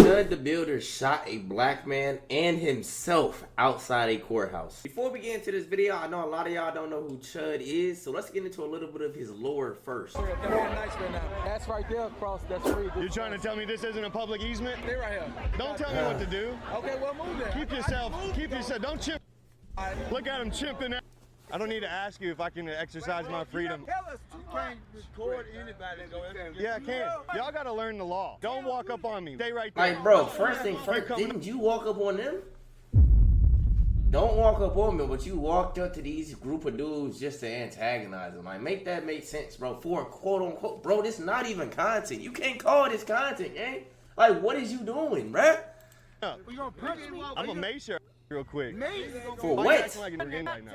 Chud the Builder shot a black man and himself outside a courthouse. Before we get into this video, I know a lot of y'all don't know who Chud is, so let's get into a little bit of his lore first. That's right there across, that's free. You're trying to tell me this isn't a public easement? Stay right here. Don't tell me what to do. Okay, well move there. Keep yourself, don't chimp. Look at him chimping out. I don't need to ask you if I can exercise my freedom. Tell us you can't record anybody. Yeah, I can. Y'all gotta learn the law. Don't walk up on me. Stay right there. Like, bro, first thing first, didn't you walk up on them? Don't walk up on me, but you walked up to these group of dudes just to antagonize them. Like, make that make sense, bro. For a quote-unquote, bro, this not even content. You can't call this content, gang. Like, what is you doing, bruh? I'm a macer real quick. For what?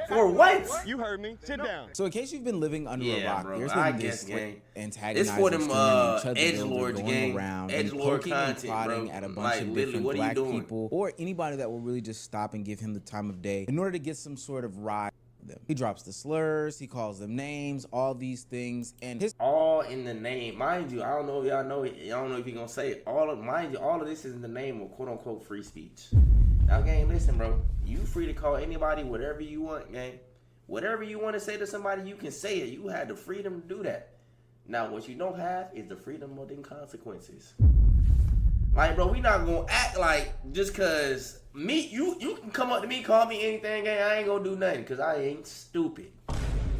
For what? You heard me. Sit down. So in case you've been living under a rock, bro, there's I been guess, this gang. antagonizing It's for them Chud the edgelords, Builder gang. going around Edgelord and poking and content, plotting bro. at a bunch Like, of literally, different what are you black doing? people or anybody that will really just stop and give him the time of day in order to get some sort of ride. He drops the slurs, he calls them names, all these things, and his All in the name, mind you. I don't know if y'all know it. I don't know if you're gonna say it. All of this is in the name of quote unquote free speech. Now, gang, listen, bro. You free to call anybody whatever you want, gang. Whatever you want to say to somebody, you can say it. You had the freedom to do that. Now, what you don't have is the freedom of them consequences. Like, bro, we not gonna act like just cause you can come up to me, call me anything, gang. I ain't gonna do nothing cause I ain't stupid.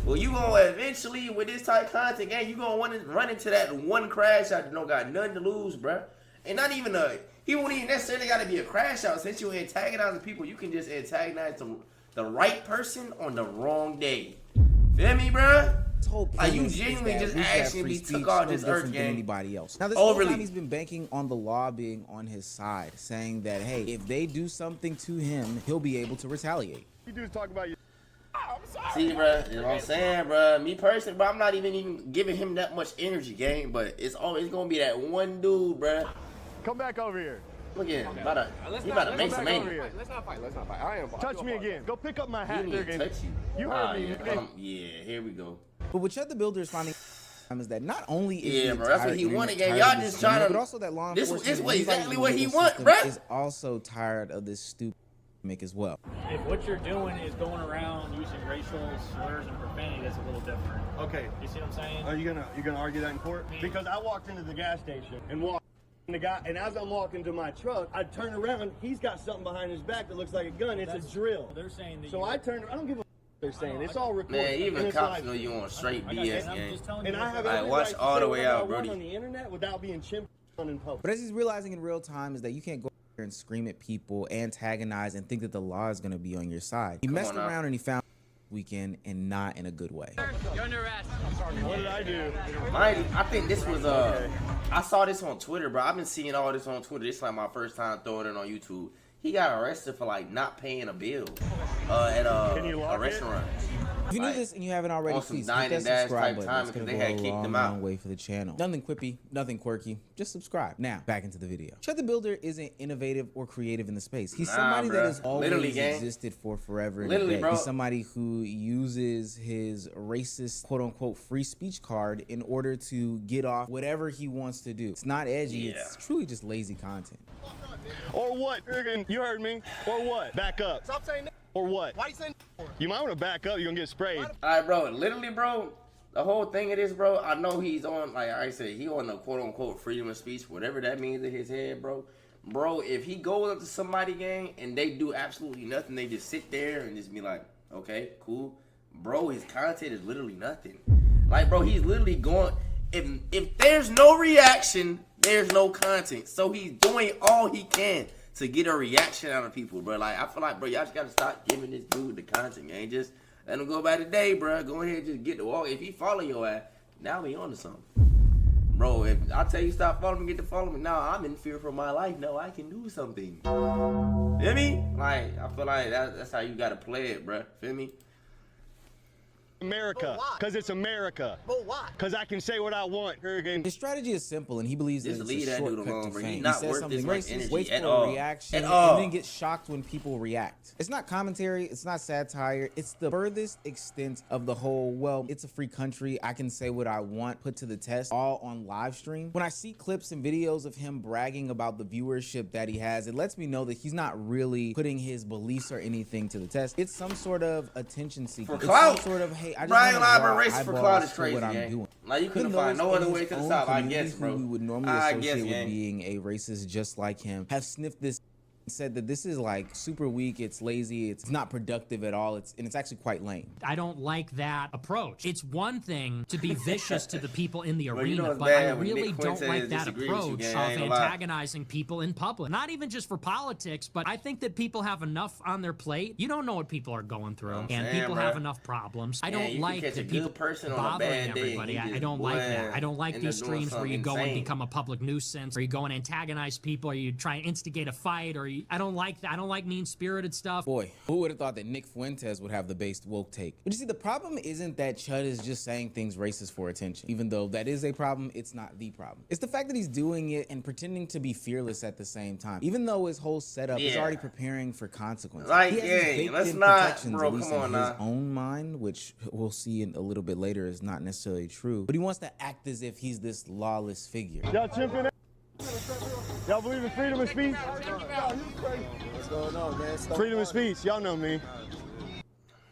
Well, you gonna eventually with this type of content, gang, you gonna want to run into that one crash out that don't got nothing to lose, bro. And not even he won't even necessarily gotta be a crash out. Since you antagonizing people, you can just antagonize the right person on the wrong day. Feel me, bro? Like, you genuinely just actually took all this earth, gang. Anybody else. Now, this whole time he's been banking on the law being on his side, saying that, hey, if they do something to him, he'll be able to retaliate. You dudes talk about you. See, bro, you know what I'm saying, bro? Me personally, bro, I'm not even giving him that much energy, gang. But it's always gonna be that one dude, bro. Come back over here. Look at him. You about to make some money. Let's not fight. I am. Touch me again. Go pick up my hat. He didn't even touch you. You heard me. Yeah, here we go. But what Chud the Builder is finding is that not only is bro, that's what he wanted, gang. Y'all just trying to, but also that law enforcement this is exactly what he want, bro. Is also tired of this stupid gimmick as well. If what you're doing is going around using racial slurs and profanity, that's a little different. Okay. You see what I'm saying? Are you gonna argue that in court? Because I walked into the gas station and walked. The guy, and as I'm walking to my truck, I turn around. He's got something behind his back that looks like a gun. It's a drill. They're saying that. So I turn. I don't give a. They're saying it's all recorded. Man, even cops know you on straight BS, gang. And I have every watch all the way out, Brody. On the internet without being chimped on in public. But as he's realizing in real time is that you can't go here and scream at people, antagonize, and think that the law is going to be on your side. He messed around and he found weekend and not in a good way. You're under arrest. What did I do? I think this was I saw this on Twitter, bro. I've been seeing all this on Twitter. This is like my first time throwing it on YouTube. He got arrested for like not paying a bill at a restaurant. If you knew this and you haven't already, please hit that subscribe button. It's going to go a long way for the channel. Nothing quippy, nothing quirky. Just subscribe. Now, back into the video. Chud the Builder isn't innovative or creative in the space. He's somebody that has always existed for forever and a day. He's somebody who uses his racist, quote-unquote, free speech card in order to get off whatever he wants to do. It's not edgy. It's truly just lazy content. Or what? You heard me. Or what? Back up. Stop saying that. Or what? Why you saying that? You might want to back up. You're going to get sprayed. All right, bro. Literally, bro. The whole thing of this, bro. I know he's on, like I said, he on the quote-unquote freedom of speech, whatever that means in his head, bro. Bro, if he goes up to somebody, gang, and they do absolutely nothing, they just sit there and just be like, okay, cool. Bro, his content is literally nothing. Like, bro, he's literally going, if there's no reaction, there's no content. So he's doing all he can to get a reaction out of people, bro. Like, I feel like, bro, y'all just gotta stop giving this dude the content, gang. Just let him go about the day, bro. Go ahead and just get the walk. If he follow your ass, now he on to something. Bro, if I tell you stop following me, get to follow me, now I'm in fear for my life. No, I can do something. Feel me? Like, I feel like that's how you gotta play it, bro. Feel me? America. Because it's America. But why? Because I can say what I want. Hurricane. His strategy is simple, and he believes that Just it's leave a that dude shortcut alone, to bro. fame. He's He not says worth something this much racist, energy waits at for all. a reaction, At and all. then gets shocked when people react. It's not commentary, it's not satire, it's the furthest extent of the whole, well, it's a free country, I can say what I want, put to the test, all on live stream. When I see clips and videos of him bragging about the viewership that he has, it lets me know that he's not really putting his beliefs or anything to the test. It's some sort of attention seeking. For It's clout. some sort of, hey, I just Brian want to draw Liber racist for clout eyeballs is to crazy, what I'm gang. doing. Like, you couldn't Even find those no other in way his to the own top, I community guess, bro. who we would normally I associate guess, with gang. being a racist just like him have sniffed this, said that this is like super weak, it's lazy, it's not productive at all, and it's actually quite lame. I don't like that approach. It's one thing to be vicious to the people in the Bro, arena, you know what's but bad I when really Nick don't Fuentes like that disagrees with you, approach gang. of I ain't gonna lie. antagonizing people in public. Not even just for politics, but I think that people have enough on their plate. You don't know what people are going through, I'm and saying, people bro. have enough problems. I Yeah, don't you can like catch a that good people person on a bothering bad day, everybody. and you I just, don't like that. boy, I don't like end up these doing streams where you something go and insane. become a public nuisance, or you go and antagonize people, or you try and instigate a fight, or I don't like that. I don't like mean-spirited stuff. Boy, who would have thought that Nick Fuentes would have the based woke take? But you see, the problem isn't that Chud is just saying things racist for attention. Even though that is a problem, it's not the problem. It's the fact that he's doing it and pretending to be fearless at the same time. Even though his whole setup is Yeah. already preparing for consequences. Like, He has these yeah, baked-in let's not, protections, bro, at least come on in his now. own mind, which we'll see in a little bit later is not necessarily true. But he wants to act as if he's this lawless figure. Y'all chimping out? Y'all believe in freedom of speech? What's going on, man? Freedom of speech. Y'all know me.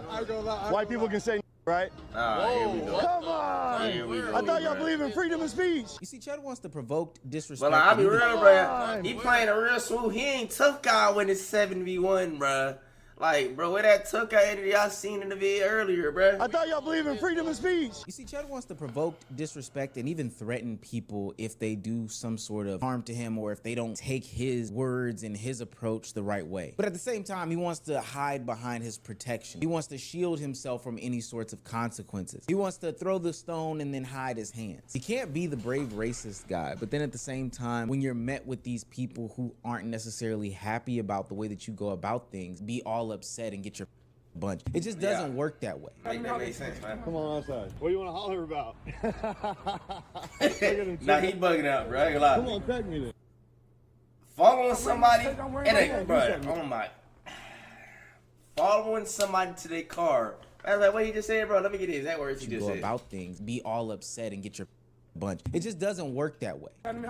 I ain't gonna lie. White people can say right? Here we go. Come on! Here we go, I thought y'all bro. believe in freedom of speech. You see, Chud wants to provoke disrespect. But like, I'll be and even- real, bro. He playing a real smooth. He ain't tough guy when it's 7v1, bro. Like, bro, where that tough guy energy I seen in the video earlier, bro. I thought y'all believe in freedom of speech. You see, Chud wants to provoke disrespect and even threaten people if they do some sort of harm to him or if they don't take his words and his approach the right way. But at the same time, he wants to hide behind his protection. He wants to shield himself from any sorts of consequences. He wants to throw the stone and then hide his hands. He can't be the brave racist guy, but then at the same time, when you're met with these people who aren't necessarily happy about the way that you go about things, be all upset and get your bunch. It just doesn't work that way. Make that make sense, man. Come on outside. What do you want to holler about? Nah, he bugging out, bro. I ain't gonna lie. Come on, tag me then. Following somebody, following somebody to their car. I was like, what he just said, bro? Let me get his exact words he You just go said. about things, be all upset and get your bunch. It just doesn't work that way. Come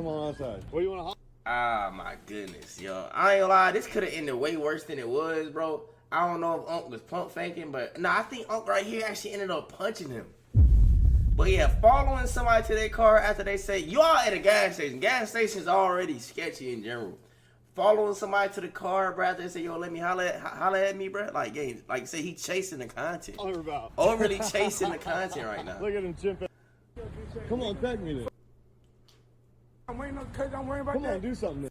on outside. What do you want to holler? Ah, my goodness, yo. I ain't gonna lie, this could have ended way worse than it was, bro. I don't know if Unc was pump faking, but no, I think Unc right here actually ended up punching him. But yeah, following somebody to their car after they say, you are at a gas station. Gas station's already sketchy in general. Following somebody to the car, bro, after they say, yo, let me holler at me, bro. Like, yeah, like say he chasing the content. Holler about. Overly chasing the content right now. Look at him chimping. Come on, tag me then. Come on, do something.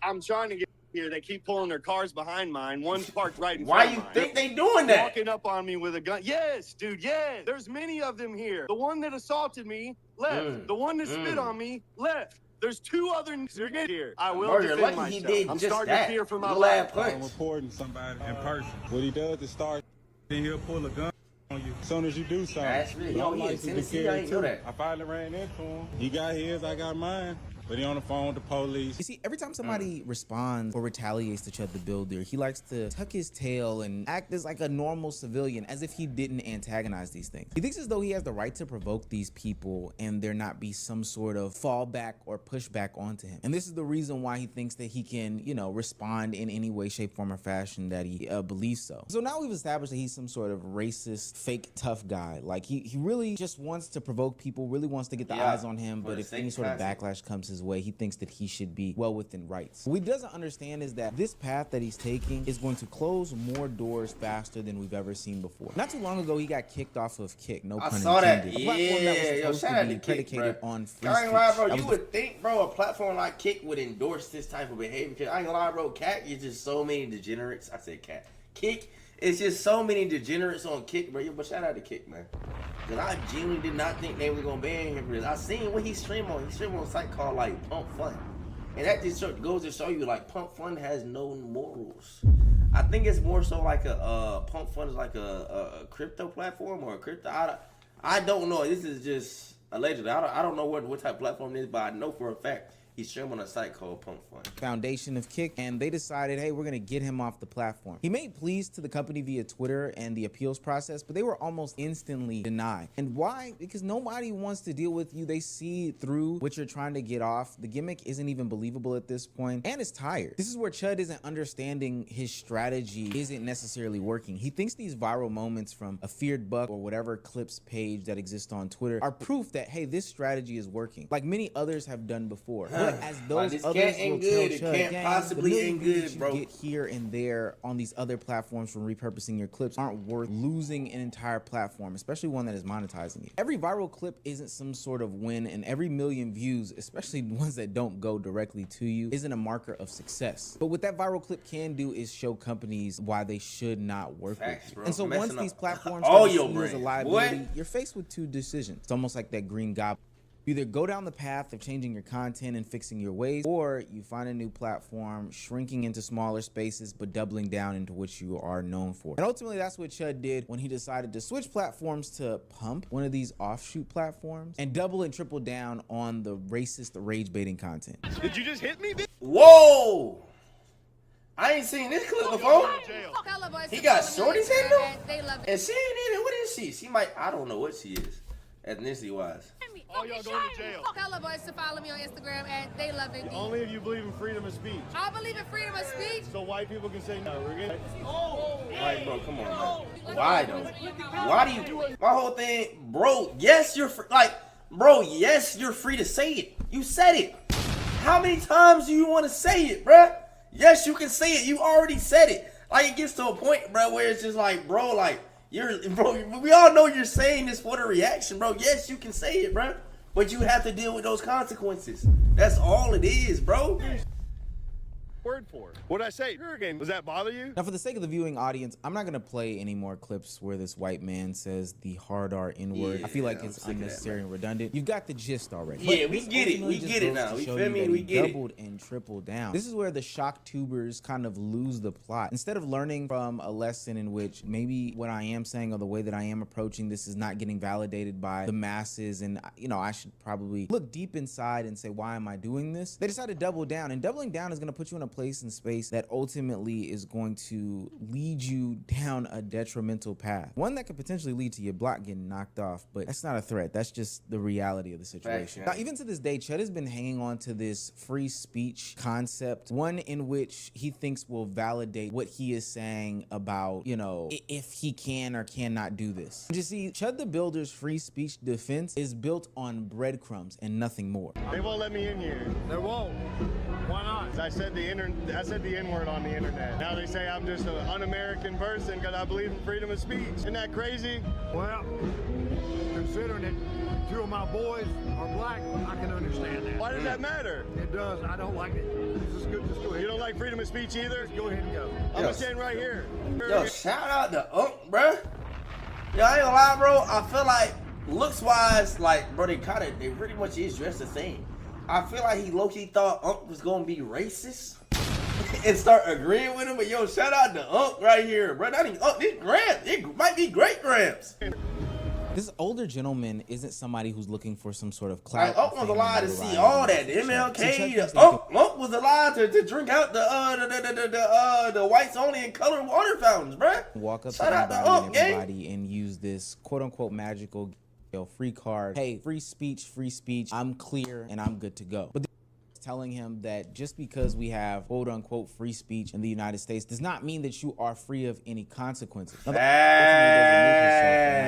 I'm trying to get here. They keep pulling their cars behind mine. One's parked right in Why front you of mine. think they doing that? Walking up on me with a gun. Yes, dude, yes. There's many of them here. The one that assaulted me, left. The one that spit on me, left. There's two other they're getting here. I will Bro, you're defend lucky he myself. did I'm just starting that. to fear for my Little life. ass punch. I'm reporting somebody in person. What he does is start, then he'll pull a gun on you. As soon as you do something. That's really- My oh, he in license is Tennessee? I carried ain't know too. that. I finally ran into him. He got his, I got mine. But he on the phone with the police. You see, every time somebody responds or retaliates to Chud the Builder, he likes to tuck his tail and act as like a normal civilian, as if he didn't antagonize these things. He thinks as though he has the right to provoke these people and there not be some sort of fallback or pushback onto him. And this is the reason why he thinks that he can, you know, respond in any way, shape, form, or fashion that he believes so. So now we've established that he's some sort of racist, fake tough guy. Like he really just wants to provoke people, really wants to get the eyes on him, for but the if sake any of sort of content. backlash comes his way, he thinks that he should be well within rights. What he doesn't understand is that this path that he's taking is going to close more doors faster than we've ever seen before. Not too long ago, he got kicked off of Kick, no I pun saw that. intended. A platform that was Yeah, yo, supposed shout to out be to Kick, predicated bro. on free I ain't gonna lie, bro. speech. That You was would think, bro, a platform like Kick would endorse this type of behavior. Cause I ain't gonna lie, bro. Cat is just so many degenerates. I said Cat. Kick is just so many degenerates on Kick, bro. But shout out to Kick, man. Cause I genuinely did not think they were gonna ban him for this. I seen what he streamed on. He streamed on a site called like Pump Fun. And that just goes to show you, like, Pump Fun has no morals. I think it's more so like a Pump Fund is like a crypto platform or a crypto. I don't know. This is just allegedly. I don't know what type of platform it is, but I know for a fact he's streaming on a site called Pump Fund. Foundation of Kick, and they decided, hey, we're gonna get him off the platform. He made pleas to the company via Twitter and the appeals process, but they were almost instantly denied. And why? Because nobody wants to deal with you. They see through what you're trying to get off. The gimmick isn't even believable at this point, and it's tired. This is where Chud isn't understanding his strategy isn't necessarily working. He thinks these viral moments from a feared buck or whatever clips page that exists on Twitter are proof that, hey, this strategy is working, like many others have done before. But as those this others can't will end good. tell It Chud, can't possibly end good, bro. Get here and there on these other platforms from repurposing your clips aren't worth losing an entire platform, especially one that is monetizing it. Every viral clip isn't some sort of win, and every million views, especially ones that don't go directly to you, isn't a marker of success. But what that viral clip can do is show companies why they should not work with you. And so once these platforms start to see you as a liability, you're faced with two decisions. It's almost like that green goblin. You either go down the path of changing your content and fixing your ways, or you find a new platform, shrinking into smaller spaces, but doubling down into what you are known for. And ultimately, that's what Chud did when he decided to switch platforms to Pump, one of these offshoot platforms, and double and triple down on the racist rage baiting content. Did you just hit me, bitch? Whoa! I ain't seen this clip before. He got shorties in him? And she ain't even, what is she? She might, I don't know what she is, ethnicity wise. All y'all going to jail. Hello boys to follow me on Instagram and they love it. Only if you believe in freedom of speech. I believe in freedom of speech. So white people can say no. We're gonna... Like, bro, come on, man. Why though? Why do you? My whole thing, bro. Yes, you're free. Like, bro. Yes, you're free to say it. You said it. How many times do you want to say it, bro? Yes, you can say it. You already said it. Like, it gets to a point, bro, where it's just like, bro, like. Bro, we all know you're saying this for the reaction, bro. Yes, you can say it, bro. But you have to deal with those consequences. That's all it is, bro. Word for it. What'd I say? Hurricane. Does that bother you? Now, for the sake of the viewing audience, I'm not gonna play any more clips where this white man says the hard R N-word. I feel like it's unnecessary and redundant. You've got the gist already. Yeah, we get it. We get it now. We feel me? We get it. Doubled and tripled down. This is where the shock tubers kind of lose the plot. Instead of learning from a lesson in which maybe what I am saying or the way that I am approaching this is not getting validated by the masses, and you know I should probably look deep inside and say, why am I doing this? They decide to double down, and doubling down is gonna put you in a place and space that ultimately is going to lead you down a detrimental path, one that could potentially lead to your block getting knocked off. But that's not a threat. That's just the reality of the situation. Now, even to this day, Chud has been hanging on to this free speech concept, one in which he thinks will validate what he is saying about, you know, if he can or cannot do this. You see, Chud the Builder's free speech defense is built on breadcrumbs and nothing more. They won't let me in here. They won't. Why not? I said the N-word on the internet. Now they say I'm just an un-American person because I believe in freedom of speech. Isn't that crazy? Well, considering that two of my boys are black, I can understand that. Why does that matter? It does. I don't like it. Just go ahead. You don't like freedom of speech either? Just go ahead and go. I'm gonna stand right here. Yo, shout out to bro. Yo, I ain't gonna lie, bro. I feel like looks wise, like, bro, they pretty much is dressed the same. I feel like he low-key thought was gonna be racist and start agreeing with him. But yo, shout out to right here, bro. Not even this Gramps. It might be great Gramps. This older gentleman isn't somebody who's looking for some sort of clout. Like, was alive to see all that. The MLK. Unc was alive to drink out the whites only and color water fountains, bro. Walk up to everybody and use this quote-unquote magical free card. Hey, free speech, I'm clear and I'm good to go. But telling him that just because we have quote-unquote free speech in the United States does not mean that you are free of any consequences. Now, I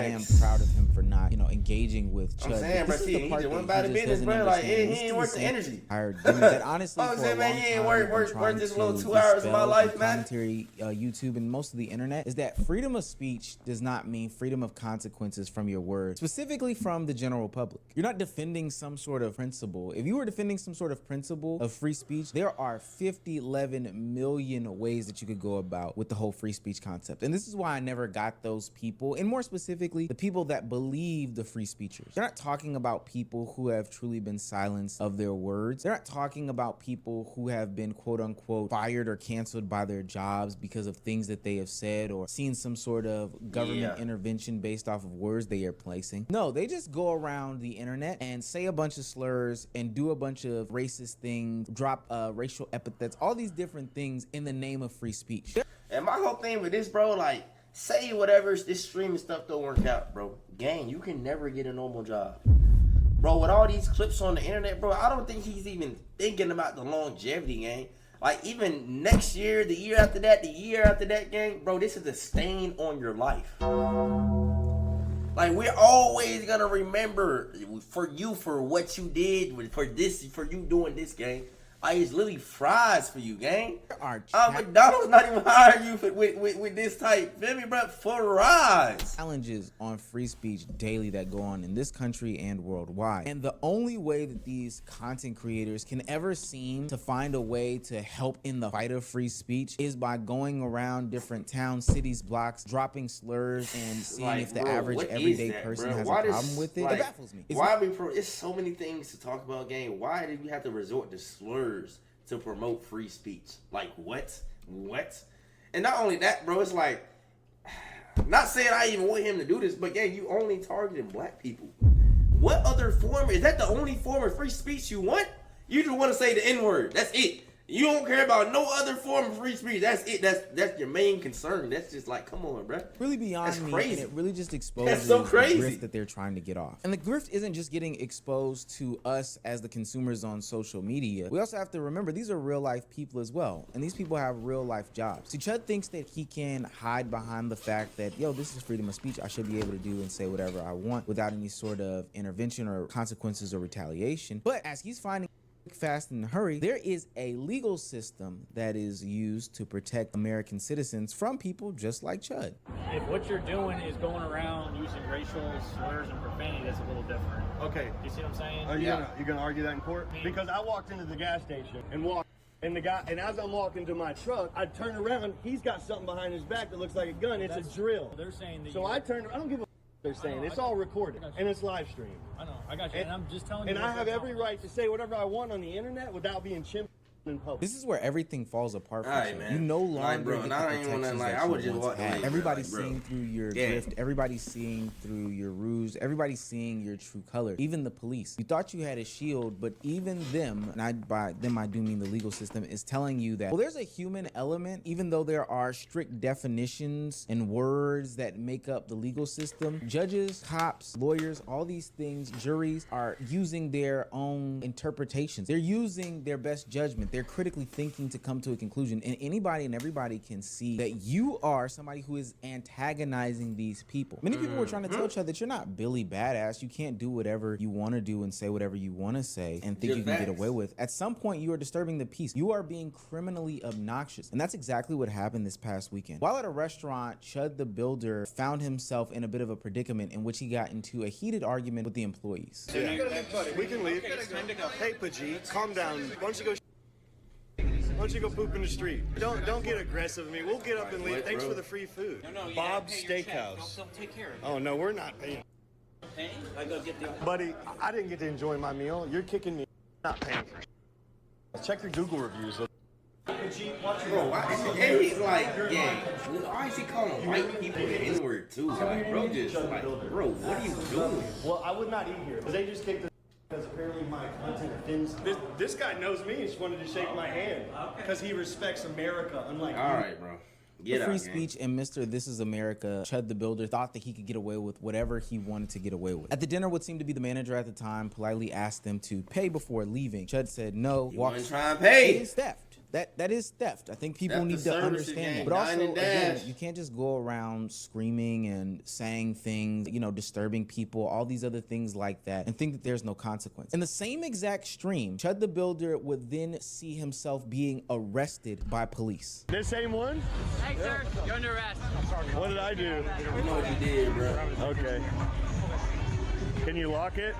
am proud of him for not, you know, engaging with Chud. I'm saying, bro, he just went by the business, bro. Like, he ain't worth the energy. That honestly, I'm saying, man, he ain't worth this little 2 hours of my life, man. Commentary, YouTube, and most of the internet is that freedom of speech does not mean freedom of consequences from your words, specifically from the general public. You're not defending some sort of principle. If you were defending some sort of principle principle of free speech, there are 11 million ways that you could go about with the whole free speech concept. And this is why I never got those people, and more specifically, the people that believe the free speechers. They're not talking about people who have truly been silenced of their words. They're not talking about people who have been quote unquote fired or canceled by their jobs because of things that they have said or seen some sort of government intervention based off of words they are placing. No, they just go around the internet and say a bunch of slurs and do a bunch of racist things, drop racial epithets, all these different things in the name of free speech. And my whole thing with this, bro, like, say whatever this streaming stuff don't work out, bro. Gang, you can never get a normal job. Bro, with all these clips on the internet, bro, I don't think he's even thinking about the longevity, gang. Like, even next year, the year after that, gang, bro, this is a stain on your life. Like, we're always gonna remember for you for what you did, for you doing this, gang. It's literally fries for you, gang. McDonald's not even hiring you with this type, feel me, bro? For rides. Challenges on free speech daily that go on in this country and worldwide. And the only way that these content creators can ever seem to find a way to help in the fight of free speech is by going around different towns, cities, blocks, dropping slurs and seeing if the average everyday person has a problem with it. It baffles me. It's so many things to talk about, gang. Why did we have to resort to slurs to promote free speech? Like, what? And not only that, bro, it's like, not saying I even want him to do this, but gang, you only targeting black people. What other form? Is that the only form of free speech you want? You just want to say the N-word. That's it. You don't care about no other form of free speech. That's it. That's your main concern. That's just like, come on, bro. Really beyond that's me, crazy. And it really just exposes the grift that they're trying to get off. And the grift isn't just getting exposed to us as the consumers on social media. We also have to remember these are real life people as well, and these people have real life jobs. See, Chud thinks that he can hide behind the fact that, yo, this is freedom of speech. I should be able to do and say whatever I want without any sort of intervention or consequences or retaliation. But as he's finding fast and hurry, there is a legal system that is used to protect American citizens from people just like Chud. If what you're doing is going around using racial slurs and profanity, that's a little different. Okay. You see what I'm saying? Are you gonna argue that in court? Because I walked into the gas station and walked, and as I'm walking to my truck, I turn around, he's got something behind his back that looks like a gun. It's a drill. They're saying that. So I don't give a they're saying. It's all recorded and it's live streamed. I know. I got you. And I'm just telling you. And I have every right to say whatever I want on the internet without being chimped in public. This is where everything falls apart for you. You no longer get the protections that you once had. Everybody's seeing through your drift. Everybody's seeing through your ruse. Everybody's seeing your true color. Even the police. You thought you had a shield, but even them, and by them I do mean the legal system, is telling you that, well, there's a human element, even though there are strict definitions and words that make up the legal system. Judges, cops, lawyers, all these things, juries are using their own interpretations. They're using their best judgment. They're critically thinking to come to a conclusion, and anybody and everybody can see that you are somebody who is antagonizing these people. Many people were trying to tell Chud that you're not Billy Badass. You can't do whatever you want to do and say whatever you want to say and think you can get away with. At some point, you are disturbing the peace. You are being criminally obnoxious, and that's exactly what happened this past weekend. While at a restaurant, Chud the Builder found himself in a bit of a predicament in which he got into a heated argument with the employees. Yeah. We can leave. Hey, Pajit, calm down. Why don't you go poop in the street? Don't get aggressive with me. We'll get up and leave. Thanks for the free food. No, Bob's Steakhouse. They'll take care of it. Oh no, we're not paying. I go get the. Buddy, I didn't get to enjoy my meal. You're kicking me. Not paying for it. Check your Google reviews. Bro, why is he calling white people the N-word too? Like, bro, what are you doing? Well, I would not eat here because they just kicked the. Because apparently my content offends. This guy knows me. He just wanted to shake my hand because he respects America, unlike you. All right, bro. Get free speech and Mr. This is America, Chud the Builder thought that he could get away with whatever he wanted to get away with. At the dinner, what seemed to be the manager at the time politely asked them to pay before leaving. Chud said no. Walked try and pay. It is theft. That is theft. I think people need to understand that. But also, again, you can't just go around screaming and saying things, you know, disturbing people, all these other things like that, and think that there's no consequence. In the same exact stream, Chud the Builder would then see himself being arrested by police. This same one? Hey, sir, you're under arrest. What did I do? You know what you did, bro. Okay. Can you lock it?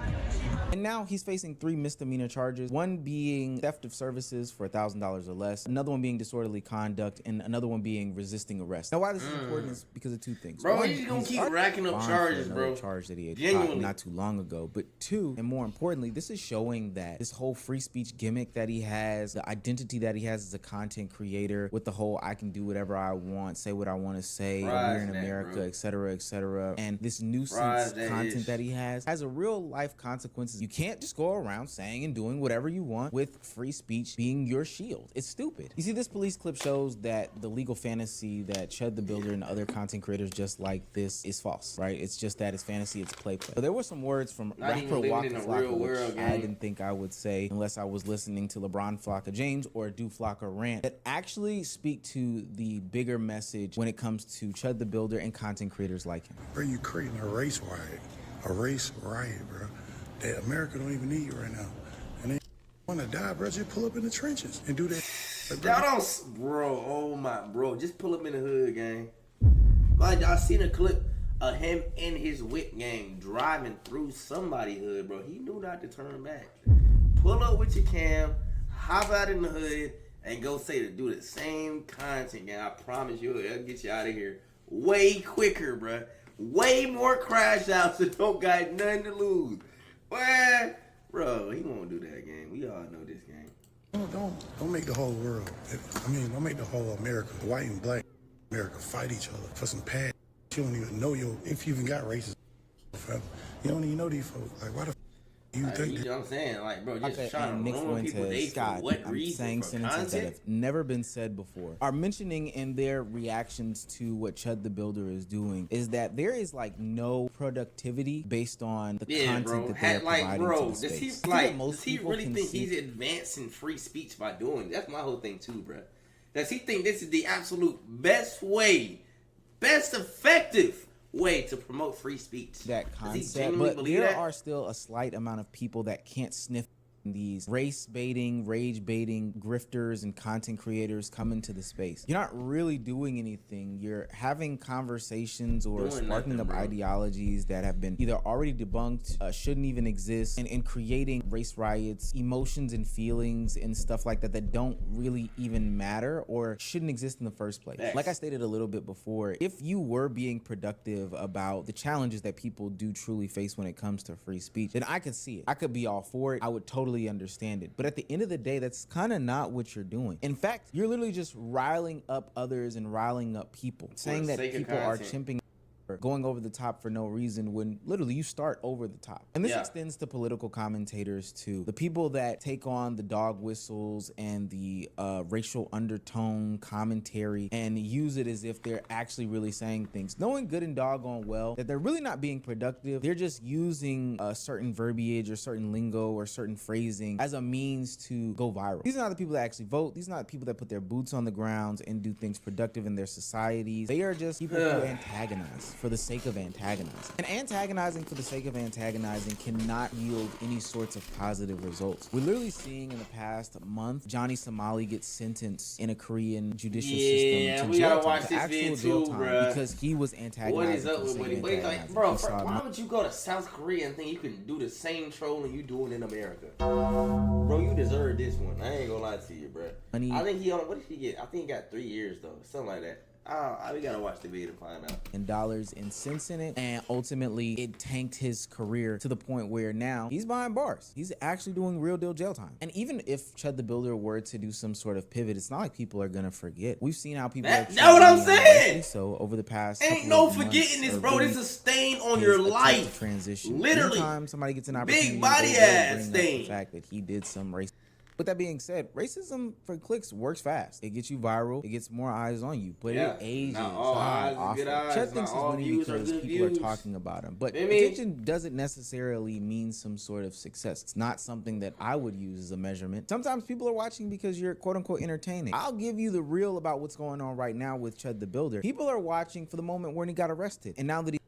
And now he's facing 3 misdemeanor charges, one being theft of services for $1,000 or less, another one being disorderly conduct, and another one being resisting arrest. Now, why this is important is because of 2 things. Bro, One, he's gonna keep racking up charges, bro. Charge that he had caught not too long ago. But 2, and more importantly, this is showing that this whole free speech gimmick that he has, the identity that he has as a content creator, with the whole I can do whatever I want, say what I want to say, we're in America, etc., etc., and this nuisance content that he has a real life consequences. You can't just go around saying and doing whatever you want with free speech being your shield. It's stupid. You see, this police clip shows that the legal fantasy that Chud the Builder and other content creators just like this is false, right? It's just that it's fantasy, it's play. So there were some words from rapper Waka Flocka, which I didn't think I would say unless I was listening to LeBron Flocka James or Do Flocka Rant, that actually speak to the bigger message when it comes to Chud the Builder and content creators like him. Bro, you creating a race riot, bro. That America don't even need right now. And they want to die, bro. Just pull up in the trenches and do that. Like, y'all don't, bro. Oh my, bro. Just pull up in the hood, gang. Like, y'all seen a clip of him in his whip, gang, driving through somebody's hood, bro. He knew not to turn back. Pull up with your cam, hop out in the hood, and go do the same content, gang. I promise you, it'll get you out of here way quicker, bro. Way more crash outs that don't got nothing to lose. Well, bro, he won't do that, gang. We all know this, gang. Don't make the whole world. Don't make the whole America, white and black America, fight each other for some pad. You don't even know if you even got racism. You don't even know these folks. Like, why the you think you know what I'm saying? Like, bro, just okay, trying to ruin people's day for what reason? Saying sentences that have never been said before. Are mentioning in their reactions to what Chud the Builder is doing is that there is like no productivity based on the content that they're providing to the space. Does he really think he's advancing free speech by doing? That's my whole thing too, bro. Does he think this is the absolute best way, best effective way to promote free speech? That concept, but there are still a slight amount of people that can't sniff these race baiting, rage baiting grifters and content creators come into the space. You're not really doing anything. You're having conversations or sparking up ideologies that have been either already debunked, shouldn't even exist, and creating race riots, emotions and feelings and stuff like that that don't really even matter or shouldn't exist in the first place. Like I stated a little bit before, if you were being productive about the challenges that people do truly face when it comes to free speech, then I could see it. I could be all for it. I would totally understand it. But at the end of the day, that's kind of not what you're doing. In fact, you're literally just riling up others and riling up people, saying that people are chimping or going over the top for no reason when literally you start over the top. And this extends to political commentators too. The people that take on the dog whistles and the racial undertone commentary and use it as if they're actually really saying things, knowing good and doggone well that they're really not being productive. They're just using a certain verbiage or certain lingo or certain phrasing as a means to go viral. These are not the people that actually vote. These are not the people that put their boots on the ground and do things productive in their societies. They are just people who antagonize for the sake of antagonizing. And antagonizing for the sake of antagonizing cannot yield any sorts of positive results. We're literally seeing in the past month, Johnny Somali gets sentenced in a Korean judicial system to jail time, to actual jail time, because he was antagonizing. What is up with it? Like, bro, why would you go to South Korea and think you can do the same trolling you doing in America? Bro, you deserve this one. I ain't gonna lie to you, bro. I think he on, what did he get? I think he got 3 years though, something like that. We gotta watch the video to find out. And dollars and cents in it, and ultimately it tanked his career to the point where now he's behind bars. He's actually doing real deal jail time. And even if Chud the Builder were to do some sort of pivot, it's not like people are gonna forget. We've seen how people that's what I'm saying. So over the past ain't no forgetting this, bro. This is a stain on your life. Transition. Literally. Anytime somebody gets an opportunity, big body ass stain. The fact that he did some race. With that being said, racism for clicks works fast. It gets you viral. It gets more eyes on you. But it ages. Not all eyes are good eyes. Chud thinks it's winning because people are talking about him. But attention doesn't necessarily mean some sort of success. It's not something that I would use as a measurement. Sometimes people are watching because you're quote unquote entertaining. I'll give you the real about what's going on right now with Chud the Builder. People are watching for the moment when he got arrested. And now that he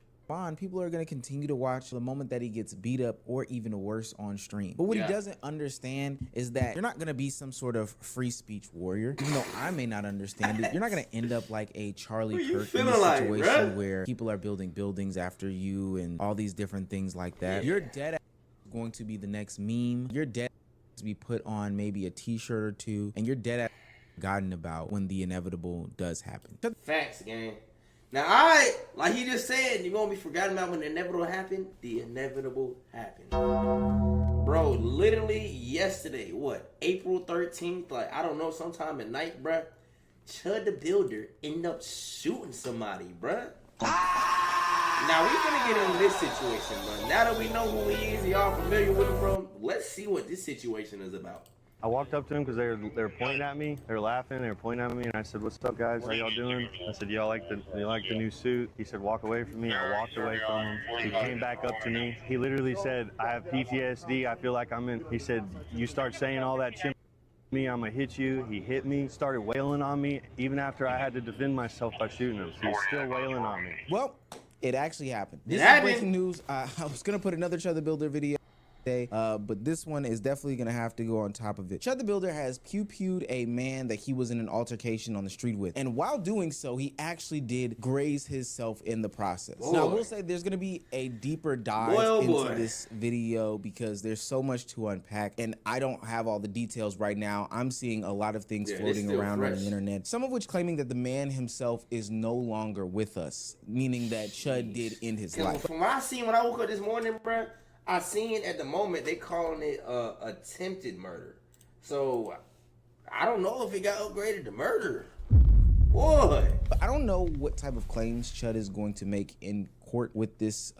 people are going to continue to watch the moment that he gets beat up or even worse on stream. But what he doesn't understand is that you're not going to be some sort of free speech warrior. Even though I may not understand it, you're not going to end up like a Charlie Kirk situation where people are building buildings after you and all these different things like that. You're dead going to be the next meme. You're dead to be put on maybe a t-shirt or two, and you're dead at forgotten about when the inevitable does happen. Facts, gang. Now, like he just said, you're gonna be forgotten about when the inevitable happened. The inevitable happened. Bro, literally yesterday, what, April 13th? Like, I don't know, sometime at night, bruh. Chud the Builder ended up shooting somebody, bruh. Now, we finna get into this situation, bro. Now that we know who he is, y'all familiar with him, bro, let's see what this situation is about. I walked up to him because they were pointing at me. They were laughing. They were pointing at me, and I said, "What's up, guys? How y'all doing?" I said, "Y'all like the new suit?" He said, "Walk away from me." I walked away from him. He came back up to me. He literally said, "I have PTSD. I feel like I'm in." He said, "You start saying all that shit, me, I'm gonna hit you." He hit me. Started wailing on me, even after I had to defend myself by shooting him. He was still wailing on me. Well, it actually happened. This is breaking news. I was gonna put another Chud the Builder video today, but this one is definitely gonna have to go on top of it. Chud the Builder has pew-pewed a man that he was in an altercation on the street with, and while doing so, he actually did graze himself in the process. Now, I will say there's gonna be a deeper dive into this video because there's so much to unpack, and I don't have all the details right now. I'm seeing a lot of things floating around on the internet, some of which claiming that the man himself is no longer with us, meaning that Chud did end his life. From what I seen when I woke up this morning, bruh, I seen at the moment they calling it attempted murder. So I don't know if it got upgraded to murder. Boy. I don't know what type of claims Chud is going to make in court with this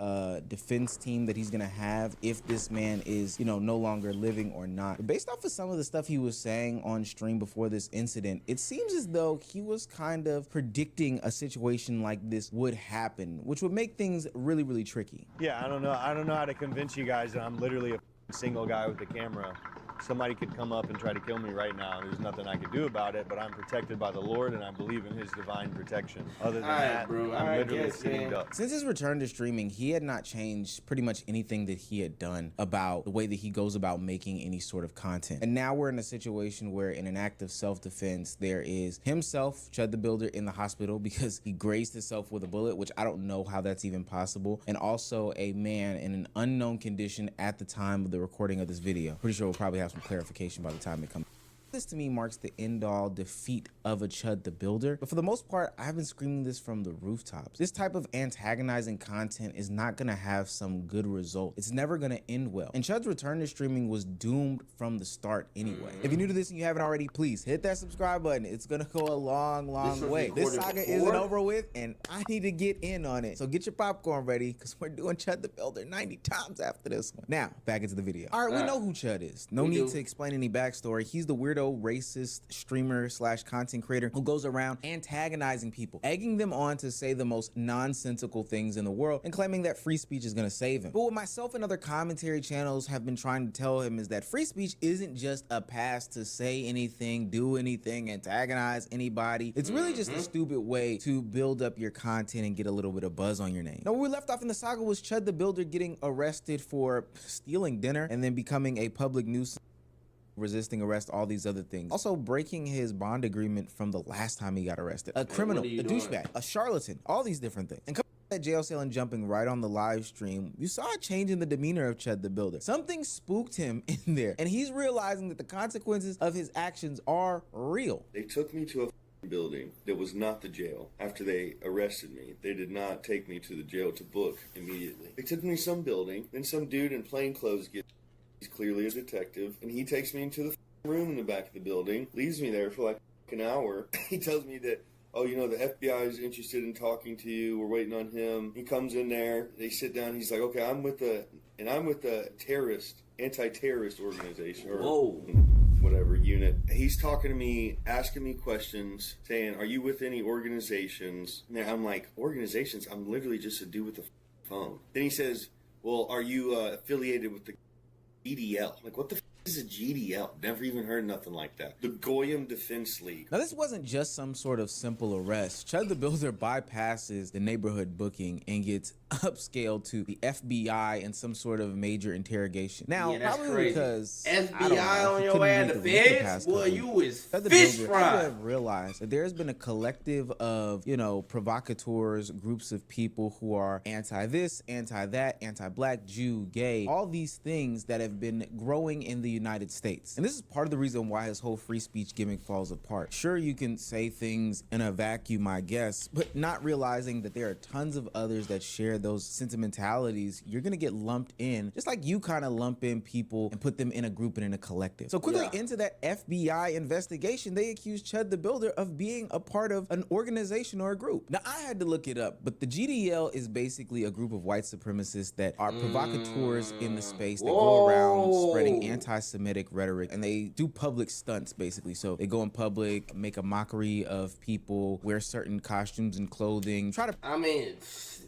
defense team that he's gonna have if this man is, you know, no longer living or not. But based off of some of the stuff he was saying on stream before this incident, it seems as though he was kind of predicting a situation like this would happen, which would make things really, really tricky. Yeah, I don't know how to convince you guys that I'm literally a single guy with a camera. Somebody could come up and try to kill me right now. There's nothing I could do about it, but I'm protected by the Lord, and I believe in his divine protection. Other than that, bro, I'm literally sitting up. Since his return to streaming, he had not changed pretty much anything that he had done about the way that he goes about making any sort of content. And now we're in a situation where, in an act of self-defense, there is himself, Chud the Builder, in the hospital because he grazed himself with a bullet, which I don't know how that's even possible, and also a man in an unknown condition at the time of the recording of this video. Pretty sure we'll probably have some clarification by the time it comes. This to me marks the end-all defeat of a Chud the Builder, but for the most part, I've been screaming this from the rooftops. This type of antagonizing content is not gonna have some good result. It's never gonna end well. And Chud's return to streaming was doomed from the start anyway. If you're new to this and you haven't already, please hit that subscribe button. It's gonna go a long, long way. This saga isn't over with, and I need to get in on it. So get your popcorn ready, because we're doing Chud the Builder 90 times after this one. Now, back into the video. All right, we know who Chud is. No need to explain any backstory. He's the weirdo, racist streamer / content creator who goes around antagonizing people, egging them on to say the most nonsensical things in the world and claiming that free speech is going to save him. But what myself and other commentary channels have been trying to tell him is that free speech isn't just a pass to say anything, do anything, antagonize anybody. It's really just a stupid way to build up your content and get a little bit of buzz on your name. Now, where we left off in the saga was Chud the Builder getting arrested for stealing dinner and then becoming a public nuisance, resisting arrest, all these other things. Also breaking his bond agreement from the last time he got arrested. A criminal, a douchebag, a charlatan, all these different things. And coming to that jail cell and jumping right on the live stream, you saw a change in the demeanor of Chud the Builder. Something spooked him in there, and he's realizing that the consequences of his actions are real. They took me to a building that was not the jail. After they arrested me, they did not take me to the jail to book immediately. They took me to some building, then some dude in plain clothes gets, he's clearly a detective, and he takes me into the room in the back of the building, leaves me there for like an hour. He tells me that, oh, you know, the FBI is interested in talking to you, we're waiting on him. He comes in there, they sit down, he's like, okay, I'm with the terrorist, anti-terrorist organization, or whatever unit. He's talking to me, asking me questions, saying, are you with any organizations? And I'm like, organizations? I'm literally just a dude with a phone. Then he says, well, are you affiliated with the EDL? I'm like, what the f is This is a GDL. Never even heard nothing like that. The Goyim Defense League. Now, this wasn't just some sort of simple arrest. Chud the Builder bypasses the neighborhood booking and gets upscaled to the FBI and some sort of major interrogation. Now, yeah, probably crazy. because FBI on your ass, the feds, boy, you is fish fried. Have realized that there's been a collective of, provocateurs, groups of people who are anti-this, anti-that, anti-black, Jew, gay, all these things that have been growing in the United States. And this is part of the reason why his whole free speech gimmick falls apart. Sure, you can say things in a vacuum, I guess, but not realizing that there are tons of others that share those sentimentalities. You're gonna get lumped in, just like you kind of lump in people and put them in a group and in a collective. So quickly into that FBI investigation, they accused Chud the Builder of being a part of an organization or a group. Now, I had to look it up, but the GDL is basically a group of white supremacists that are provocateurs in the space. They go around spreading anti-Semitic rhetoric, and they do public stunts, basically. So they go in public, make a mockery of people, wear certain costumes and clothing, try to... I mean,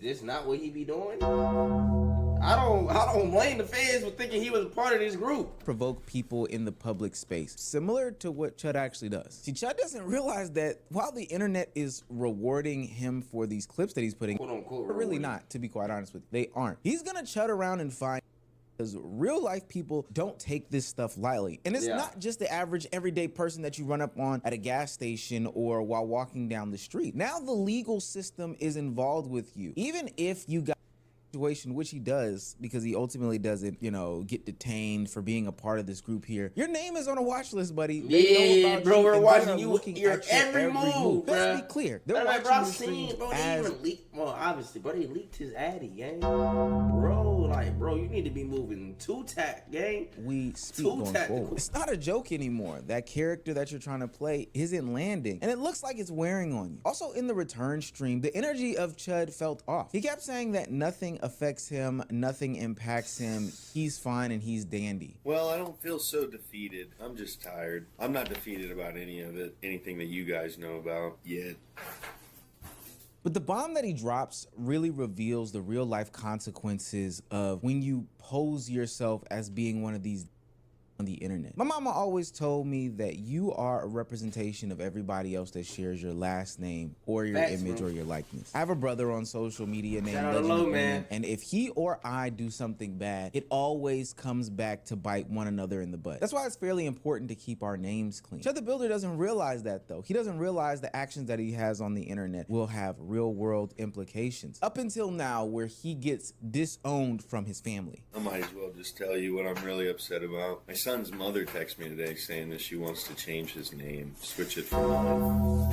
this not what he be doing? I don't blame the feds for thinking he was a part of this group. Provoke people in the public space, similar to what Chud actually does. See, Chud doesn't realize that while the internet is rewarding him for these clips that he's putting, quote unquote, but really not, to be quite honest with you. They aren't. He's gonna Chud around and find, because real life people don't take this stuff lightly. And it's not just the average everyday person that you run up on at a gas station or while walking down the street. Now the legal system is involved with you. Even if you got situation, which he does, because he ultimately doesn't, get detained for being a part of this group here. Your name is on a watch list, buddy. They know about bro, we're watching your every move, bro. Let's be clear. They're watching you bro, obviously, bro, he leaked his addy, gang. Bro, you need to be moving two-tack, gang. We speak going forward. It's not a joke anymore. That character that you're trying to play isn't landing, and it looks like it's wearing on you. Also, in the return stream, the energy of Chud felt off. He kept saying that nothing affects him, nothing impacts him, he's fine and he's dandy. Well, I don't feel so defeated. I'm just tired. I'm not defeated about anything that you guys know about yet. But the bomb that he drops really reveals the real life consequences of when you pose yourself as being one of these on the internet. My mama always told me that you are a representation of everybody else that shares your last name or your image or your likeness. I have a brother on social media named Legend, and if he or I do something bad, it always comes back to bite one another in the butt. That's why it's fairly important to keep our names clean. Chud the Builder doesn't realize that, though. He doesn't realize the actions that he has on the internet will have real world implications. Up until now, where he gets disowned from his family. I might as well just tell you what I'm really upset about. My son's mother texted me today saying that she wants to change his name, switch it from mine.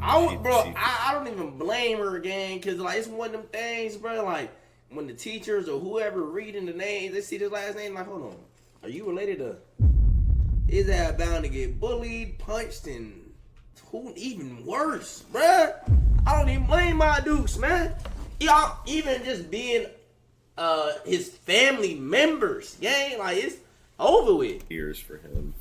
I don't even blame her, gang, because it's one of them things, bro. Like when the teachers or whoever reading the name, they see this last name, like, hold on, are you related to? Is that bound to get bullied, punched, and who even worse, bruh? I don't even blame my dukes, man. Y'all even just being his family members, gang, like it's over with. Years for him,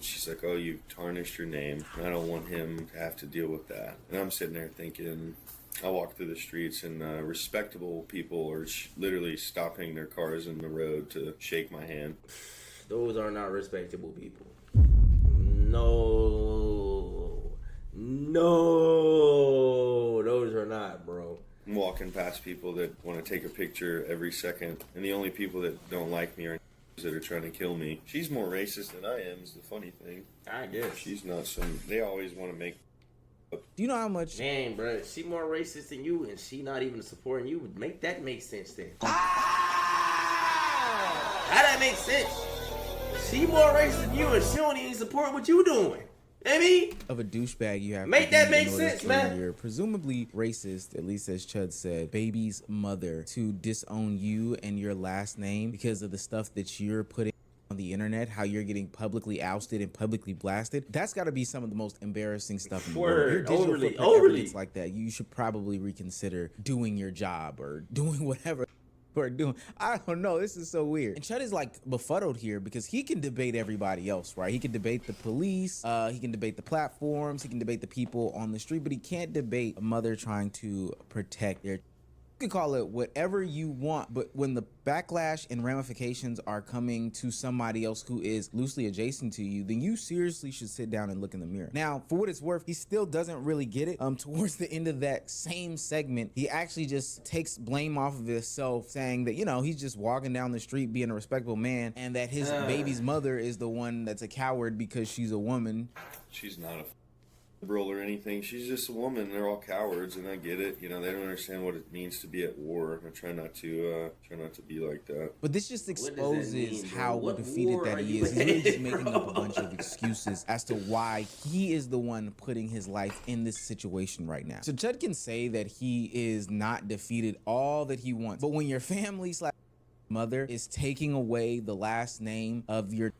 she's like, oh, you tarnished your name. I don't want him to have to deal with that. And I'm sitting there thinking, I walk through the streets and respectable people are literally stopping their cars in the road to shake my hand. Those are not respectable people. No, those are not, bro. I'm walking past people that want to take a picture every second, and the only people that don't like me are that are trying to kill me. She's more racist than I am, is the funny thing. I guess. She's not they always want to make... Do you know how much... Dang, bro, she more racist than you, and she not even supporting you. Make that make sense then. How that make sense? She more racist than you, and she don't even support what you doing. I mean, of a douchebag you have make that make sense, man. You're presumably racist, at least as Chud said, baby's mother, to disown you and your last name because of the stuff that you're putting on the internet, how you're getting publicly ousted and publicly blasted. That's got to be some of the most embarrassing stuff in the world. Your digital footprint ever gets like that, you should probably reconsider doing your job or doing whatever are doing. I don't know. This is so weird. And Chud is befuddled here because he can debate everybody else, right? He can debate the police, he can debate the platforms, he can debate the people on the street, but he can't debate a mother trying to protect their can call it whatever you want, but when the backlash and ramifications are coming to somebody else who is loosely adjacent to you, then you seriously should sit down and look in the mirror. Now, for what it's worth, he still doesn't really get it. Towards the end of that same segment, he actually just takes blame off of himself, saying that, you know, he's just walking down the street being a respectable man, and that his baby's mother is the one that's a coward because she's a woman. She's not a liberal or anything. She's just a woman. They're all cowards, and I get it. You know, they don't understand what it means to be at war. I try not to be like that. But this just exposes how defeated that he is. He's really just making up a bunch of excuses as to why he is the one putting his life in this situation right now. So Chud can say that he is not defeated all that he wants, but when your family / mother is taking away the last name of your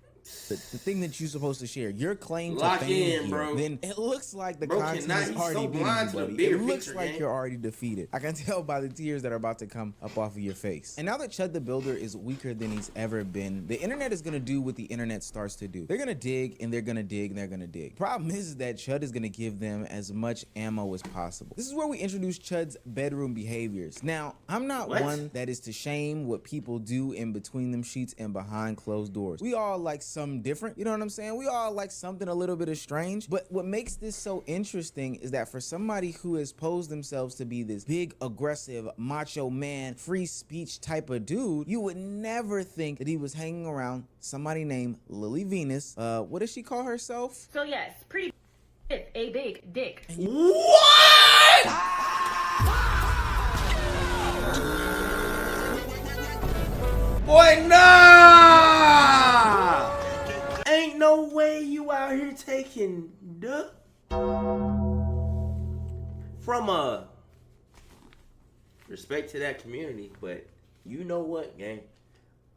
the thing that you're supposed to share, your claim to fame here, then it looks like the content is already beating you, buddy. It looks like you're already defeated. I can tell by the tears that are about to come up off of your face. And now that Chud the Builder is weaker than he's ever been, the internet is gonna do what the internet starts to do. They're gonna dig and they're gonna dig and they're gonna dig. Problem is that Chud is gonna give them as much ammo as possible. This is where we introduce Chud's bedroom behaviors. Now, I'm not one that is to shame what people do in between them sheets and behind closed doors. We all like something different, you know what I'm saying? We all like something a little bit of strange, but what makes this so interesting is that for somebody who has posed themselves to be this big, aggressive, macho man, free speech type of dude, you would never think that he was hanging around somebody named Lily Venus. What does she call herself? So yes, pretty a big dick. What? Boy, nah! Ain't no way you out here taking duh from a respect to that community, but you know what, gang?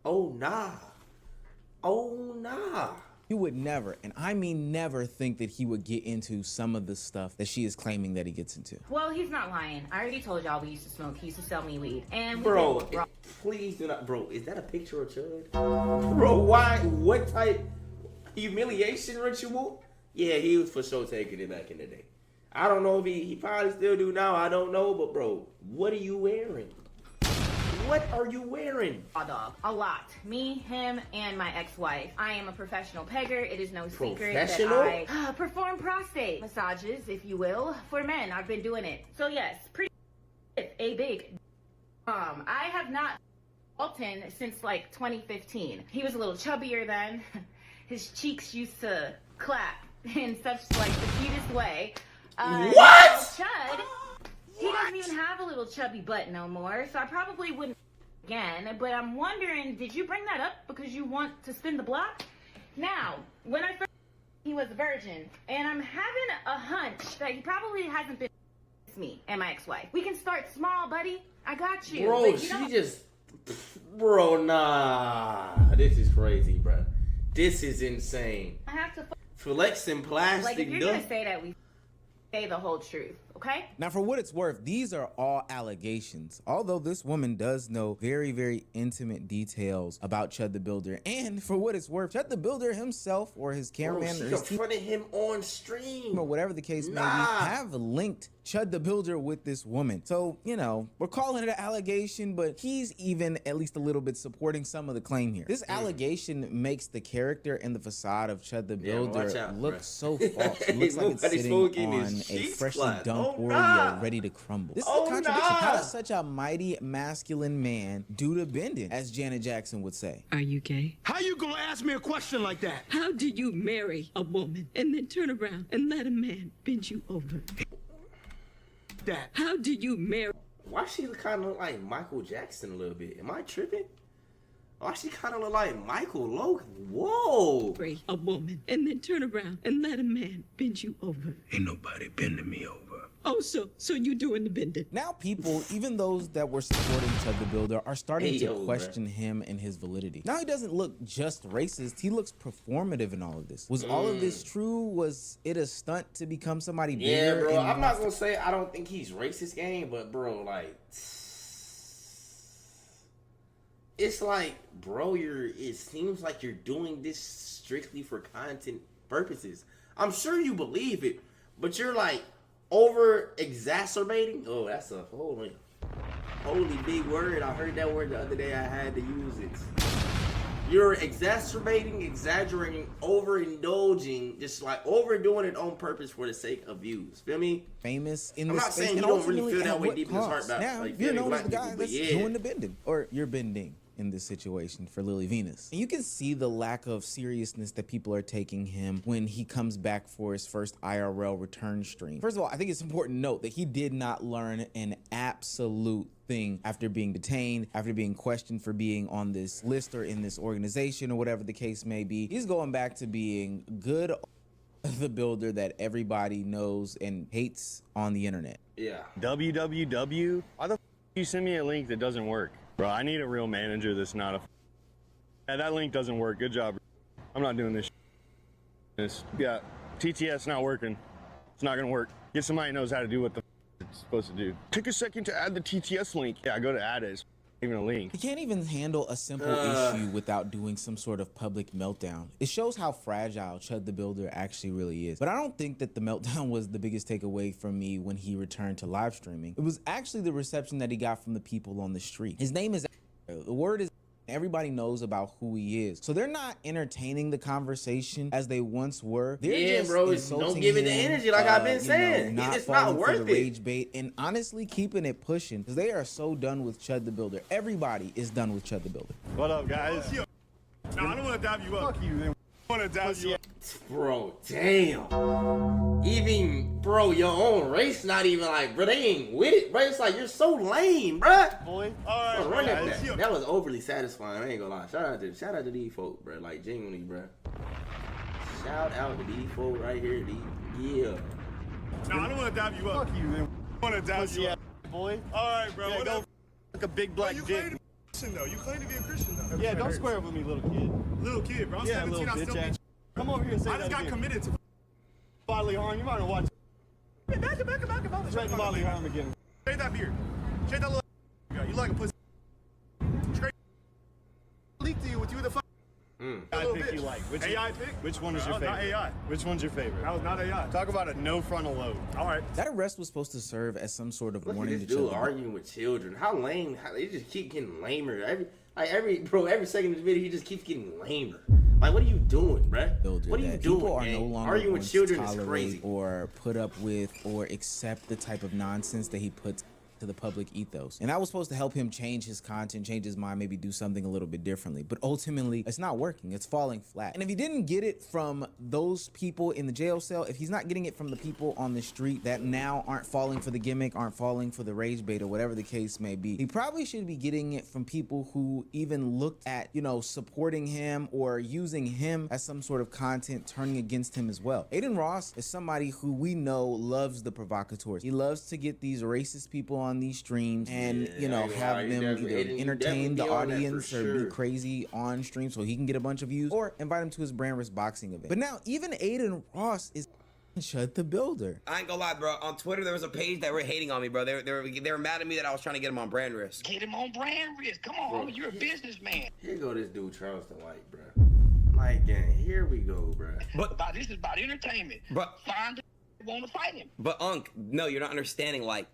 Oh nah. Oh nah. You would never, and I mean never, think that he would get into some of the stuff that she is claiming that he gets into. Well, he's not lying. I already told y'all we used to smoke. He used to sell me weed. And bro, please do not. Bro, is that a picture of Chud? Bro, why? What type humiliation ritual? Yeah, he was for sure taking it back in the day. I don't know if he probably still do now. I don't know, but bro, what are you wearing? What are you wearing? Dog. A lot. Me, him, and my ex-wife. I am a professional pegger. It is no secret that I perform prostate massages, if you will, for men. I've been doing it. So yes, pretty a big. I have not Alton since like 2015. He was a little chubbier then. His cheeks used to clap in such like the cutest way. What? Chud, he doesn't even have a little chubby butt no more, so I probably wouldn't again. But I'm wondering, did you bring that up because you want to spin the block? Now, when I first he was a virgin, and I'm having a hunch that he probably hasn't been with me and my ex-wife. We can start small, buddy. I got you. Bro, bro, nah. This is crazy, bro. This is insane. I have to flexing plastic. Like, if you're gonna say that, we say the whole truth, okay? Now, for what it's worth, these are all allegations. Although this woman does know very, very intimate details about Chud the Builder. And for what it's worth, Chud the Builder himself or his cameraman or his team, confronted him on stream, or whatever the case may be, have linked Chud the Builder with this woman. So, you know, we're calling it an allegation, but he's even at least a little bit supporting some of the claim here. This allegation makes the character and the facade of Chud the Builder look so false. It looks like it's sitting on a freshly dumped Oreo ready to crumble. This is a contradiction. How does such a mighty masculine man do the bending, as Janet Jackson would say? Are you gay? How you gonna ask me a question like that? How do you marry a woman and then turn around and let a man bend you over? That. How do you marry? Why she kind of look like Michael Jackson a little bit? Am I tripping? Why she kind of look like Michael Logan? Whoa! Marry a woman and then turn around and let a man bend you over. Ain't nobody bending me over. Oh, so you doing the bending? Now people, even those that were supporting Chud the Builder, are starting to question him and his validity. Now he doesn't look just racist, he looks performative in all of this. Was all of this true? Was it a stunt to become somebody bigger? Yeah, bro, I'm not gonna say I don't think he's racist, gang, but bro, like, it's like, bro, it seems like you're doing this strictly for content purposes. I'm sure you believe it, but you're like over exacerbating. Oh, that's a whole Holy big word. I heard that word the other day. I had to use it. You're exacerbating, exaggerating, overindulging, just like overdoing it on purpose for the sake of views. Feel me? Famous in I'm this not space. saying you don't really feel that way deep in his heart about now, like you're family known as black the guy people, that's but yeah. doing the bending, or you're bending in this situation for Lily Venus. And you can see the lack of seriousness that people are taking him when he comes back for his first IRL return stream. First of all, I think it's important to note that he did not learn an absolute thing after being detained, after being questioned for being on this list or in this organization or whatever the case may be. He's going back to being good the builder that everybody knows and hates on the internet. Yeah. www. Why the f you send me a link that doesn't work? Bro, I need a real manager that's not a yeah, that link doesn't work. Good job. I'm not doing this. Yeah, TTS not working. It's not gonna work. Get somebody who knows how to do what the it's supposed to do. Take a second to add the TTS link. Yeah, go to add it. It's not even a link. He can't even handle a simple issue without doing some sort of public meltdown. It shows how fragile Chud the Builder actually really is. But I don't think that the meltdown was the biggest takeaway from me when he returned to live streaming. It was actually the reception that he got from the people on the street. His name is, the word is, everybody knows about who he is. So they're not entertaining the conversation as they once were. They're just bro, insulting don't give it the him, energy like I've been saying. It's not worth the it. rage bait and honestly keeping it pushing because they are so done with Chud the Builder. Everybody is done with Chud the Builder. What up, guys? No, I don't want to dab you up. Fuck you, then. I want to dab you up. Bro, damn. Even, bro, your own race not even like, bro, they ain't with it, bro. It's like, you're so lame, bro. Boy. All right, bro, that was overly satisfying. I ain't gonna lie. Shout out to these folk, bro. Like, genuinely, bro. Shout out to these folk right here. Yeah. No, I don't want to dab you up. Fuck you, then. I want to dab you up. Boy. All right, bro. Yeah, Whatever. like a big black you dick. claim to be a Christian, though. You claim to be a Christian, though. Yeah, don't square up with me, little kid. Little kid, bro. I'm Yeah, 17. little I still bitch be. ass. Come over here and say I that just got again. committed to. Bodily harm. You might want to watch. Back. Threaten bodily harm again. Shave that beard. Shave that little. You like a pussy. Straight. Leak to you with you the fuck. I pick you like. Which AI pick? Which one is your Not favorite? AI. Which one's your favorite? That was not AI. Talk about a no frontal lobe. All right. That arrest was supposed to serve as some sort of Look at warning this to dude Chud. arguing with children. How lame. They just keep getting lamer. Every second of this video, he just keeps getting lamer. Like, what are you doing, bruh? What are you doing? People are no longer arguing with children is tolerate crazy. or put up with or accept the type of nonsense that he puts to the public ethos. And that was supposed to help him change his content, change his mind, maybe do something a little bit differently. But ultimately, it's not working. It's falling flat. And if he didn't get it from those people in the jail cell, if he's not getting it from the people on the street that now aren't falling for the gimmick, aren't falling for the rage bait or whatever the case may be, he probably should be getting it from people who even looked at, supporting him or using him as some sort of content turning against him as well. Aiden Ross is somebody who we know loves the provocateurs. He loves to get these racist people on these streams and have them either entertain the audience or be crazy on stream so he can get a bunch of views or invite him to his brand risk boxing event. But now even Aiden Ross is Chud the Builder. I ain't gonna lie, bro. On Twitter, there was a page that were hating on me, bro. They were mad at me that I was trying to get him on brand risk. Get him on brand risk. Come on, bro. You're a businessman. Here go this dude, Charleston White, bro. Like, gang, here we go, bro. But this is about entertainment. But find want to fight him. But Unc, no, you're not understanding. Like,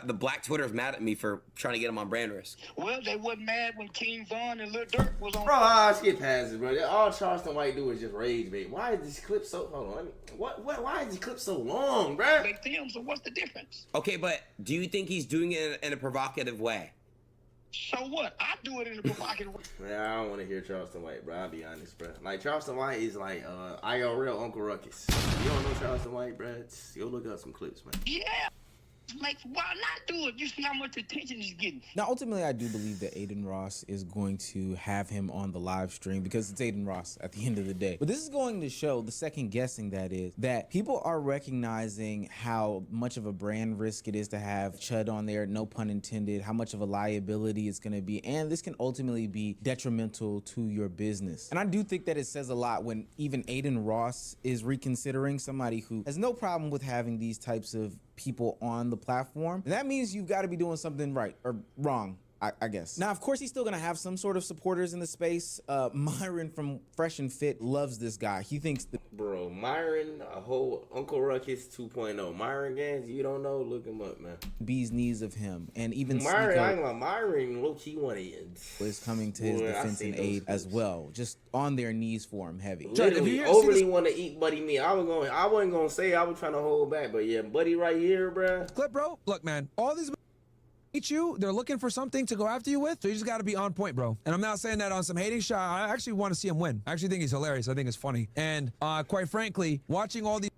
the black Twitter's mad at me for trying to get him on brand risk. Well, they wasn't mad when kingzayyy and Lil Durk was on. Bro, I'll skip past it, bro. All Charleston White do is just rage bait. Why is this clip so? Hold on, why is this clip so long, bro? They film. So what's the difference? Okay, but do you think he's doing it in a provocative way? So what? I do it in a provocative way. Yeah, I don't want to hear Charleston White, bro. I'll be honest, bro. Like, Charleston White is like IRL Uncle Ruckus. If you don't know Charleston White, bro, go look up some clips, man. Yeah. Like, why not do it? You see how much attention he's getting. Now, ultimately, I do believe that Aiden Ross is going to have him on the live stream because it's Aiden Ross at the end of the day. But this is going to show, the second guessing that is, that people are recognizing how much of a brand risk it is to have Chud on there, no pun intended, how much of a liability it's going to be. And this can ultimately be detrimental to your business. And I do think that it says a lot when even Aiden Ross is reconsidering, somebody who has no problem with having these types of people on the platform. And that means you've got to be doing something right or wrong. I guess. Now, of course, he's still gonna have some sort of supporters in the space. Myron from Fresh and Fit loves this guy. He thinks that bro, Myron, a whole Uncle Ruckus 2.0. Myron Gans, you don't know, look him up, man. Bee's knees of him, and even Myron, I ain't gonna lie, Myron, low key one is coming to his defense and aid as well, just on their knees for him, heavy. Literally, overly want to eat Buddy meat. I wasn't gonna say I was trying to hold back, but yeah, Buddy right here, bro. Clip, bro. Look, man, all these eat you, they're looking for something to go after you with, so you just got to be on point, bro. And I'm not saying that on some hating shot. I actually want to see him win. I actually think he's hilarious. I think it's funny. And quite frankly, watching all these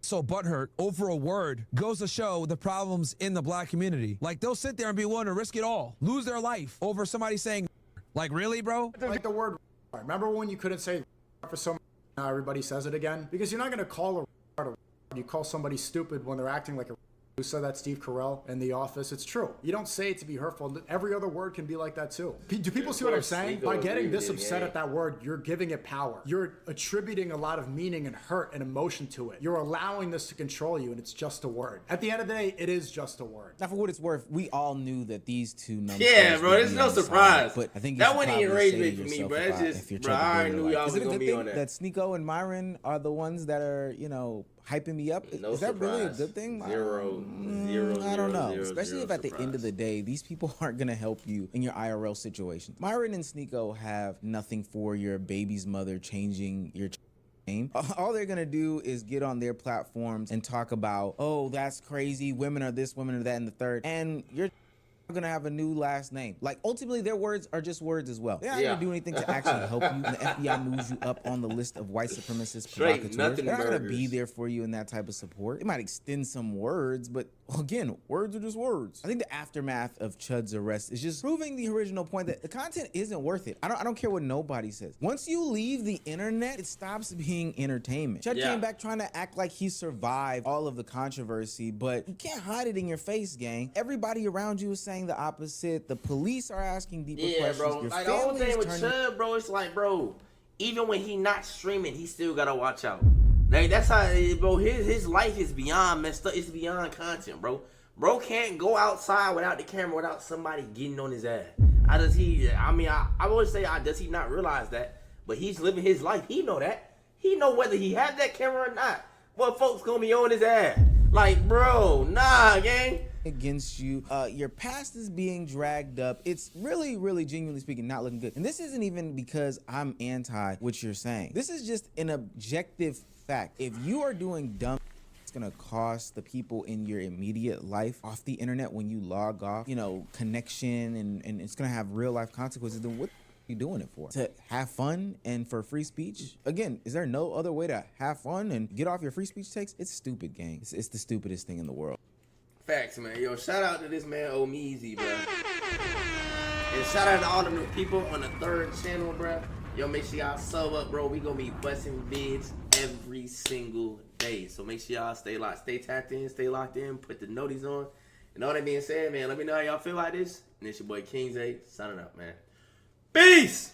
so butthurt over a word goes to show the problems in the black community. Like, they'll sit there and be willing to risk it all, lose their life over somebody saying, like, really, bro? Like the word. Remember when you couldn't say for someone? Now everybody says it again, because you're not gonna call a. You call somebody stupid when they're acting like a. Who said that? Steve Carell in The Office. It's true. You don't say it to be hurtful. Every other word can be like that too. Do people see what I'm saying? By getting this upset at that word, you're giving it power. You're attributing a lot of meaning and hurt and emotion to it. You're allowing this to control you, and it's just a word. At the end of the day, it is just a word. Now, for what it's worth, we all knew that these two numbers. Yeah, bro, it's no surprise. But I think that wouldn't even rage me for me, bro. It's just, bro, I already knew y'all was gonna be on that. That Sneeko and Myron are the ones that are, you know, hyping me up. No is that really a good thing? Zero. I don't know. Especially if at the end of the day, these people aren't going to help you in your IRL situation. Myron and Sneeko have nothing for your baby's mother changing your name. All they're going to do is get on their platforms and talk about, oh, that's crazy. Women are this, women are that, and the third. And you're gonna have a new last name. Like, ultimately, their words are just words as well. They're not gonna do anything to actually help you. And the FBI moves you up on the list of white supremacist provocateurs. They're not gonna be there for you in that type of support. It might extend some words, but again, words are just words. I think the aftermath of Chud's arrest is just proving the original point that the content isn't worth it. I don't care what nobody says. Once you leave the internet, it stops being entertainment. Chud came back trying to act like he survived all of the controversy, but you can't hide it in your face, gang. Everybody around you is saying the opposite. The police are asking deeper questions. Bro. Your like, the whole thing with Chud, bro, it's like, bro, even when he not streaming, he still gotta watch out. Like, that's how, bro, his life is beyond messed up. It's beyond content, bro. Bro can't go outside without the camera, without somebody getting on his ass. Does he not realize that? But he's living his life. He know that. He know whether he had that camera or not. But folks gonna be on his ass. Like, bro, nah, gang. Against you, your past is being dragged up. It's really, really, genuinely speaking, not looking good. And this isn't even because I'm anti what you're saying. This is just an objective fact. If you are doing dumb, it's gonna cost the people in your immediate life off the internet when you log off, you know, connection, and it's gonna have real life consequences. Then what are you doing it for? To have fun and for free speech? Again, is there no other way to have fun and get off your free speech takes? It's stupid, gang. It's the stupidest thing in the world. Facts, man. Yo, shout out to this man, Omeezy, bro. And shout out to all the new people on the third channel, bro. Yo, make sure y'all sub up, bro. We gonna be busting vids every single day. So make sure y'all stay locked, stay tapped in, stay locked in, put the noties on. And all that being said, man, let me know how y'all feel like this. And it's your boy kingzayyy signing up, man. Peace!